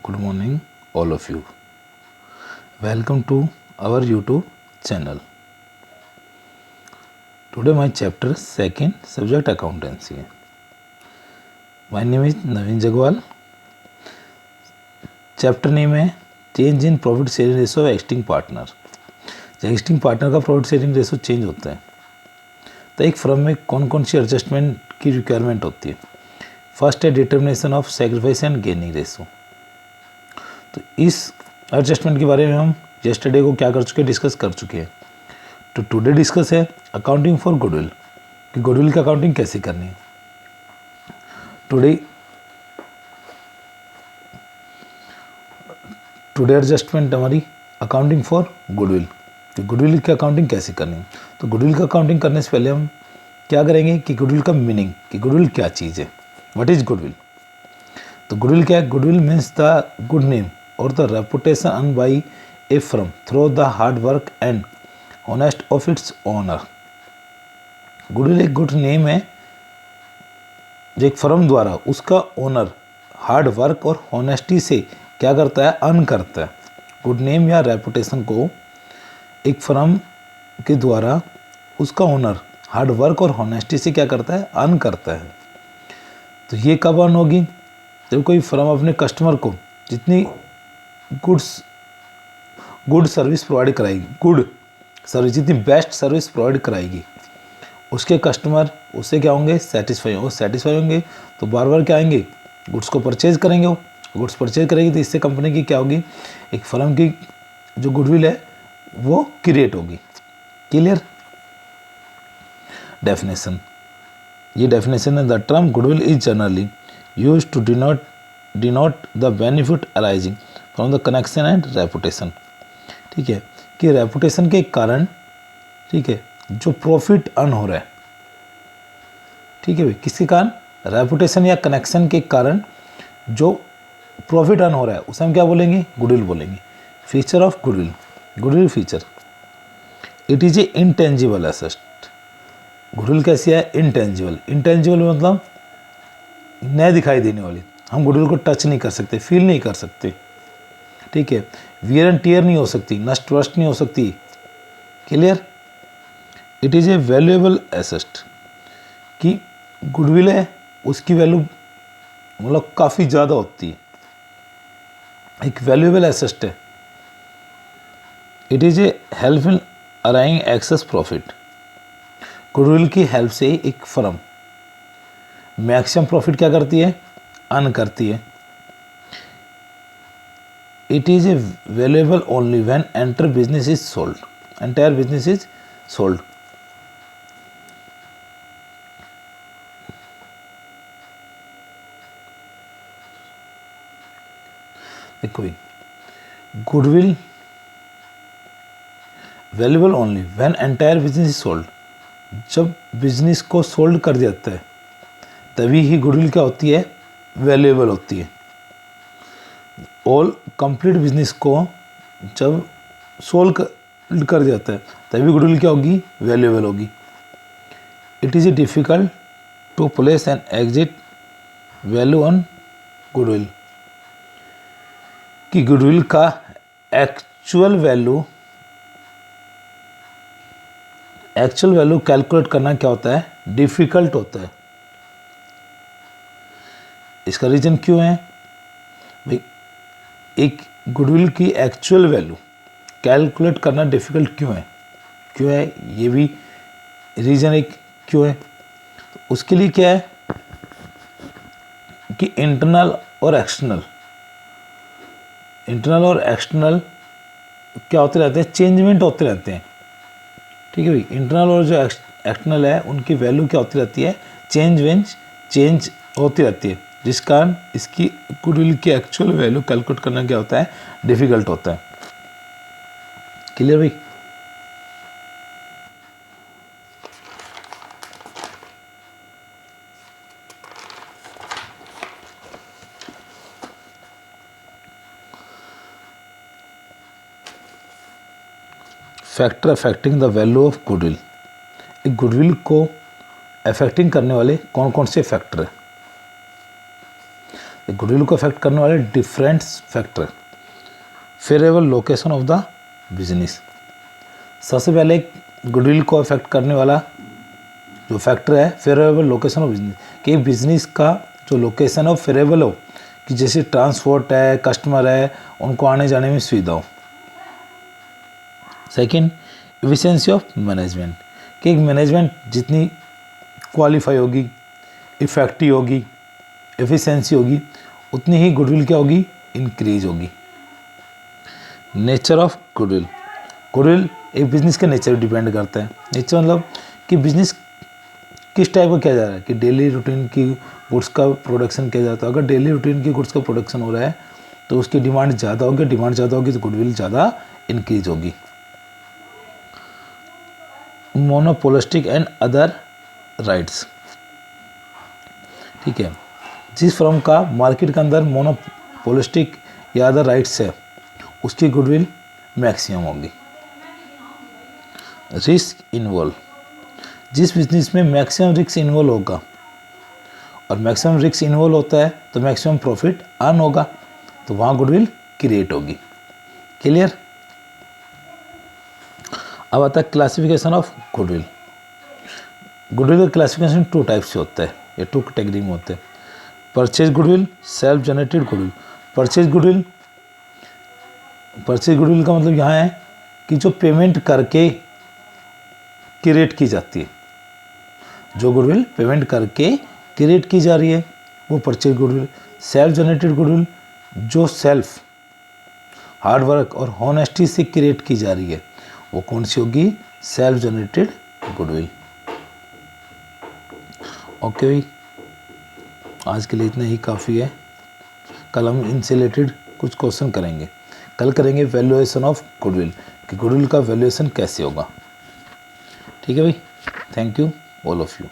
Good morning, all of you. Welcome to our YouTube channel. Today my chapter second subject accountancy. My name is Naveen Jagwal. Chapter name है change in profit sharing ratio of existing partner. जब existing partner का profit sharing ratio change होता है तो एक firm में कौन कौन सी एडजस्टमेंट की रिक्वायरमेंट होती है. फर्स्ट है determination of sacrifice and gaining ratio. तो इस एडजस्टमेंट के बारे में हम येस्टरडे को क्या कर चुके हैं, डिस्कस कर चुके हैं. तो टुडे डिस्कस है अकाउंटिंग फॉर गुडविल, कि गुडविल की अकाउंटिंग कैसे करनी है. टुडे एडजस्टमेंट हमारी अकाउंटिंग फॉर गुडविल, कि गुडविल की अकाउंटिंग कैसे करनी है. तो गुडविल की अकाउंटिंग करने से पहले हम क्या करेंगे कि गुडविल का मीनिंग, कि गुडविल क्या चीज़ है, व्हाट इज गुडविल. तो गुडविल क्या है. Goodwill means the good name और the reputation earn by a firm through the hard work and honest of its owner. Goodwill एक गुड नेम है जो एक फर्म द्वारा उसका ओनर हार्ड वर्क और ऑनेस्टी से क्या करता है, अर्न करता है. गुड नेम या रेपुटेशन को एक फर्म के द्वारा उसका ओनर हार्ड वर्क और ऑनेस्टी से क्या करता है, अर्न करता है. तो ये कब अर्न होगी, जब कोई फर्म अपने कस्टमर को जितनी गुड सर्विस प्रोवाइड कराएगी, गुड सर्विस, जितनी बेस्ट सर्विस प्रोवाइड कराएगी, उसके कस्टमर उससे क्या होंगे, सेटिस्फाई होंगे. तो बार बार क्या आएंगे, गुड्स को परचेज करेंगे. वो गुड्स परचेज करेगी तो इससे कंपनी की क्या होगी, एक फर्म की जो गुडविल है वो क्रिएट होगी. क्लियर. डेफिनेशन, ये डेफिनेशन है. The term goodwill is generally use to denote the benefit arising from the connection and reputation. ठीक है, कि रेपुटेशन के कारण, ठीक है, जो प्रॉफिट अर्न हो रहा है, ठीक है भाई, किसके कारण, रेपुटेशन या कनेक्शन के कारण जो प्रॉफिट अर्न हो रहा है उसे हम क्या बोलेंगे, गुडविल बोलेंगे. Feature of goodwill, goodwill feature, it is a intangible asset. Goodwill कैसी है, इनटेंजिबल. इनटेंजिबल मतलब न दिखाई देने वाली. हम गुडविल को टच नहीं कर सकते, फील नहीं कर सकते. ठीक है, वियर एंड टियर नहीं हो सकती, नष्ट वष्ट नहीं हो सकती. Clear. It is a valuable asset, कि गुडविल है उसकी वैल्यू मतलब काफ़ी ज़्यादा होती है, एक वैल्यूएबल एसेट है. It is a help in arising excess profit. Goodwill की हेल्प से एक फर्म मैक्सिमम प्रॉफिट क्या करती है, अर्न करती है. It is a valuable only when entire business is sold. Entire business is sold. देखो भाई, goodwill valuable only when entire business is sold. जब बिजनेस को सोल्ड कर दिया जाता है तभी ही गुडविल क्या होती है, वैल्यूएबल होती है. ऑल कंप्लीट बिजनेस को जब सोल्ड कर दिया जाता है तभी गुडविल क्या होगी, वैल्यूएबल होगी. It is a difficult to place an exit value on goodwill, कि गुडविल का एक्चुअल वैल्यू कैलकुलेट करना क्या होता है, डिफ़िकल्ट होता है. इसका रीज़न क्यों है भाई, एक गुडविल की एक्चुअल वैल्यू कैलकुलेट करना डिफ़िकल्ट क्यों है, ये भी रीज़न एक क्यों है. तो उसके लिए क्या है कि इंटरनल और एक्सटर्नल क्या होते रहते हैं, चेंजमेंट होते रहते हैं. ठीक है भाई, इंटरनल और जो एक्सटर्नल है उनकी वैल्यू क्या होती रहती है, चेंज होती रहती है, जिस कारण इसकी गुडविल की एक्चुअल वैल्यू कैलकुलेट करना क्या होता है, डिफ़िकल्ट होता है. क्लियर भाई. Factor affecting the value of goodwill. एक गुडविल को अफेक्टिंग करने वाले कौन कौन से फैक्टर है. गुडविल को अफेक्ट करने वाले different factor. Favourable location of the business, सबसे पहले गुडविल को अफेक्ट करने वाला जो फैक्टर है फेवरेबल लोकेशन ऑफ बिजनेस, कि बिजनेस का जो लोकेशन है वो फेवरेबल हो, कि जैसे ट्रांसपोर्ट है, कस्टमर है, उनको आने जाने में सुविधा हो। सेकंड, एफिशिएंसी ऑफ मैनेजमेंट, कि एक मैनेजमेंट जितनी क्वालिफाई होगी, इफेक्टिव होगी, एफिशिएंसी होगी, उतनी ही गुडविल क्या होगी, इंक्रीज होगी। नेचर ऑफ गुडविल, गुडविल एक बिजनेस के नेचर पर डिपेंड करता है। नेचर मतलब कि बिजनेस किस टाइप का किया जा रहा है, कि डेली रूटीन की गुड्स का प्रोडक्शन किया जाता है। अगर डेली रूटीन की गुड्स का प्रोडक्शन हो रहा है तो उसकी डिमांड ज़्यादा होगी, डिमांड ज़्यादा होगी तो गुडविल ज़्यादा इंक्रीज होगी। मोनोपोलिस्टिक एंड अदर राइट्स, ठीक है, जिस फर्म का मार्केट के अंदर मोनोपोलिस्टिक या अदर राइट्स है उसकी गुडविल मैक्सिमम होगी। रिस्क इन्वॉल्व, जिस बिजनेस में मैक्सिमम रिस्क इन्वॉल्व होगा और मैक्सिमम रिस्क इन्वॉल्व होता है तो मैक्सिमम प्रॉफिट अर्न होगा, तो वहाँ गुडविल क्रिएट होगी। क्लियर। अब आता है क्लासिफिकेशन ऑफ गुडविल। गुडविल का क्लासिफिकेशन 2 टाइप से होता है, या 2 कैटेगरी में होते हैं। Purchase goodwill, self generated goodwill. Purchase goodwill का मतलब यहाँ है कि जो पेमेंट करके क्रिएट की जाती है, जो गुडविल पेमेंट करके क्रिएट की जा रही है वो purchase goodwill. Self generated goodwill जो सेल्फ हार्ड वर्क और हॉनेस्टी से क्रिएट की जा रही है वो कौन सी होगी, सेल्फ जनरेटेड गुडविल। ओके भाई, आज के लिए इतना ही काफ़ी है। कल हम इनसे रिलेटेड कुछ क्वेश्चन करेंगे। कल करेंगे वैल्यूएशन ऑफ गुडविल, कि गुडविल का वैल्यूएशन कैसे होगा। ठीक है भाई, thank you all of you.